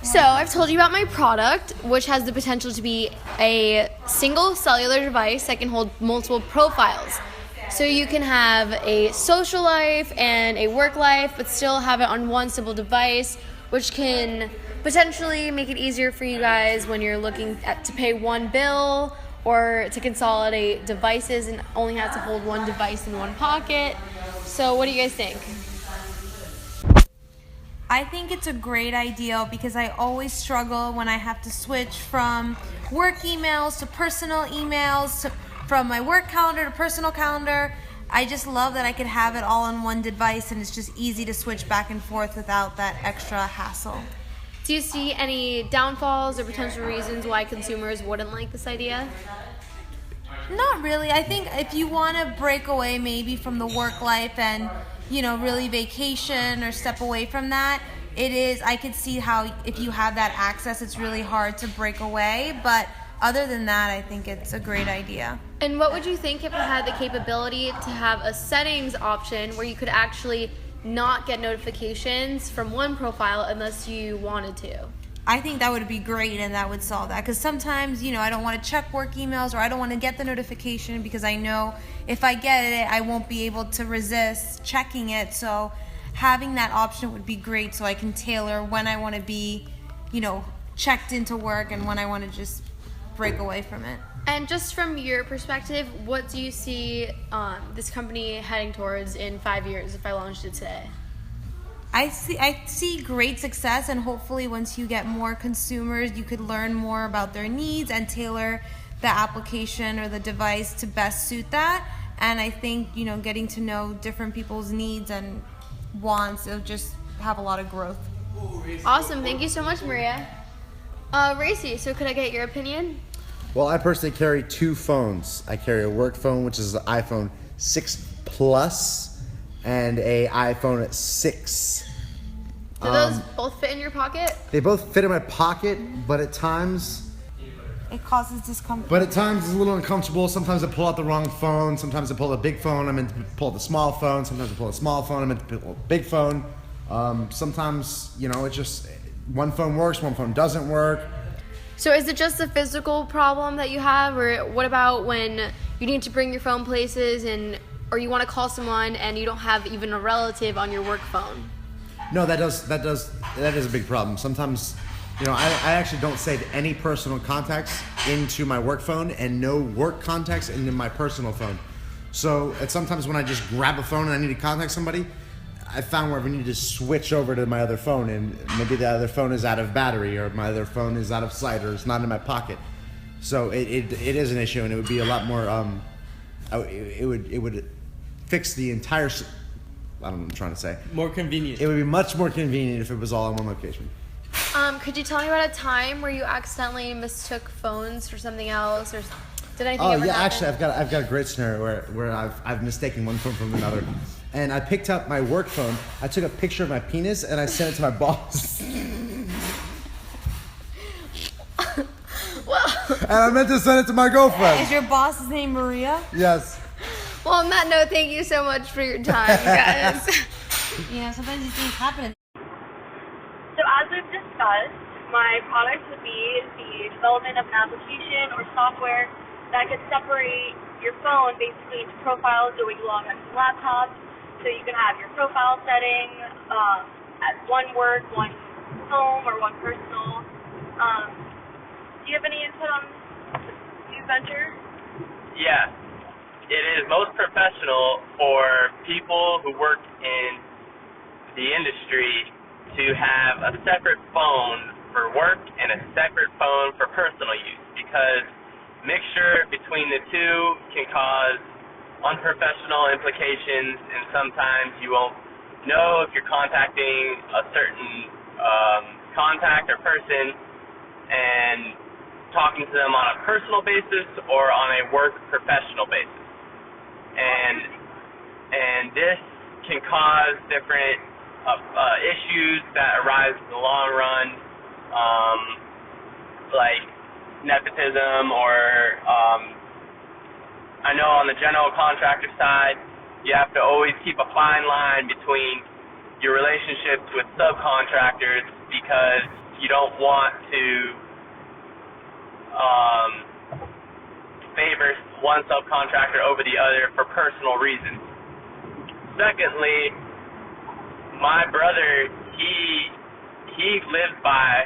So I've told you about my product, which has the potential to be a single cellular device that can hold multiple profiles. So you can have a social life and a work life, but still have it on one simple device, which can potentially make it easier for you guys when you're looking to pay one bill or to consolidate devices and only have to hold one device in one pocket. So what do you guys think? I think it's a great idea because I always struggle when I have to switch from work emails to personal emails, from my work calendar to personal calendar. I just love that I could have it all on one device and it's just easy to switch back and forth without that extra hassle. Do you see any downfalls or potential reasons why consumers wouldn't like this idea? Not really. I think if you want to break away maybe from the work life and really vacation or step away from that, I could see how if you have that access, it's really hard to break away. But other than that, I think it's a great idea. And what would you think if it had the capability to have a settings option where you could actually not get notifications from one profile unless you wanted to? I think that would be great and that would solve that. Because sometimes, I don't want to check work emails or I don't want to get the notification because I know if I get it, I won't be able to resist checking it. So having that option would be great so I can tailor when I want to be, checked into work and when I want to just break away from it. And just from your perspective, what do you see this company heading towards in 5 years if I launched it today? I see great success, and hopefully once you get more consumers, you could learn more about their needs and tailor the application or the device to best suit that. And I think, getting to know different people's needs and wants, it'll just have a lot of growth. Awesome. Thank you so much, Maria. Racy, so could I get your opinion? Well, I personally carry two phones. I carry a work phone, which is an iPhone 6 Plus, and a iPhone 6. Do those both fit in your pocket? They both fit in my pocket, but at times It causes discomfort. it's a little uncomfortable. Sometimes I pull out the wrong phone. Sometimes I pull a big phone. I meant to pull the small phone. Sometimes I pull a small phone. I meant to pull a big phone. Sometimes, it just, one phone works, one phone doesn't work. So is it just a physical problem that you have, or what about when you need to bring your phone places or you want to call someone and you don't have even a relative on your work phone? No, that is a big problem. Sometimes, I actually don't save any personal contacts into my work phone and no work contacts into my personal phone. So sometimes when I just grab a phone and I need to contact somebody, I found where I need to switch over to my other phone, and maybe the other phone is out of battery or my other phone is out of sight or it's not in my pocket. So it is an issue, and it would be a lot more. It would fix the entire. I don't know what I'm trying to say. More convenient. It would be much more convenient if it was all in one location. Could you tell me about a time where you accidentally mistook phones for something else, or did anything Oh ever yeah, happen? actually, I've got a great scenario where I've mistaken one phone from another, and I picked up my work phone. I took a picture of my penis and I sent it to my boss. And I meant to send it to my girlfriend. Is your boss's name Maria? Yes. Well, on that note, thank you so much for your time, guys. Sometimes these things happen. So as we've discussed, my product would be the development of an application or software that could separate your phone basically into profiles so when you log onto the laptop. So you can have your profile setting as one work, one home, or one personal. Do you have any input on this new venture? Yeah. It is most professional for people who work in the industry to have a separate phone for work and a separate phone for personal use, because mixture between the two can cause unprofessional implications, and sometimes you won't know if you're contacting a certain contact or person and talking to them on a personal basis or on a work professional basis. And this can cause different issues that arise in the long run, like nepotism or I know on the general contractor side, you have to always keep a fine line between your relationships with subcontractors, because you don't want to favor one subcontractor over the other for personal reasons. Secondly, my brother, he lives by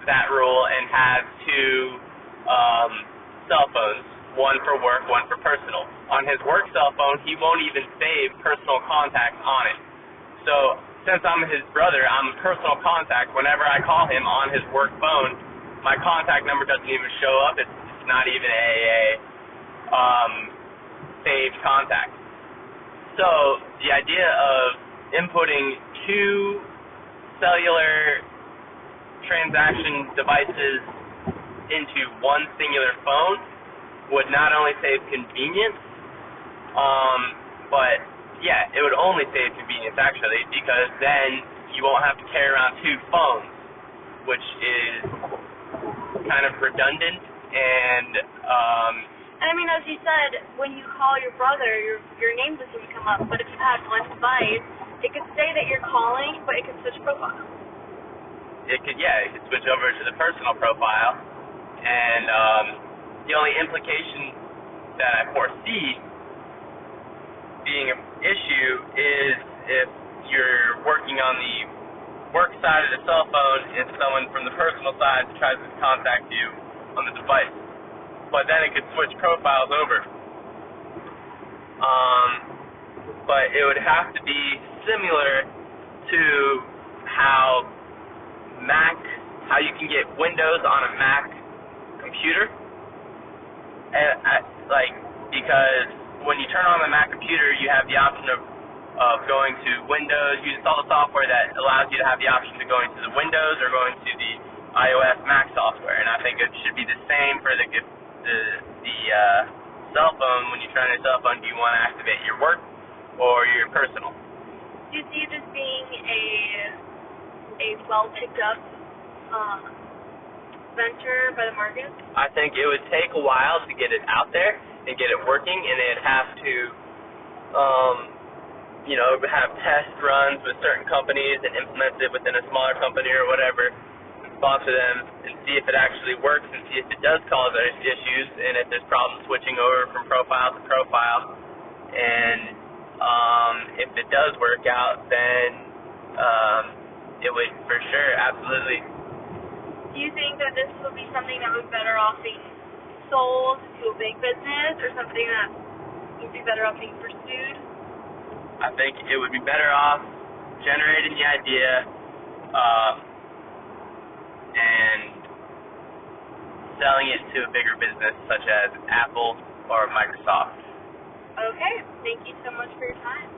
that rule and has two cell phones, one for work, one for personal. On his work cell phone, he won't even save personal contacts on it. So since I'm his brother, I'm personal contact. Whenever I call him on his work phone, my contact number doesn't even show up. It's not even a saved contact. So the idea of inputting two cellular transaction devices into one singular phone would not only save convenience, but yeah, it would only save convenience actually, because then you won't have to carry around two phones, which is kind of redundant and And I mean, as you said, when you call your brother, your name doesn't even come up. But if you had one device, it could say that you're calling, but it could switch profiles. it could switch over to the personal profile. And the only implication that I foresee being an issue is if you're working on the work side of the cell phone and someone from the personal side tries to contact you on the device. But then it could switch profiles over. But it would have to be similar to how you can get Windows on a Mac computer. And because when you turn on the Mac computer, you have the option of going to Windows. You install the software that allows you to have the option to going to the Windows or going to the iOS Mac software. And I think it should be the same for the cell phone. When you turn on your cell phone, do you want to activate your work or your personal? Do you see this being a well picked up venture by the market? I think it would take a while to get it out there and get it working, and it'd have to, have test runs with certain companies and implement it within a smaller company or whatever, and sponsor them and see if it actually works and see if it does cause issues and if there's problems switching over from profile to profile. And if it does work out, then it would for sure, absolutely. Do you think that this would be something that would be better off being sold to a big business or something that would be better off being pursued? I think it would be better off generating the idea and selling it to a bigger business such as Apple or Microsoft. Okay, thank you so much for your time.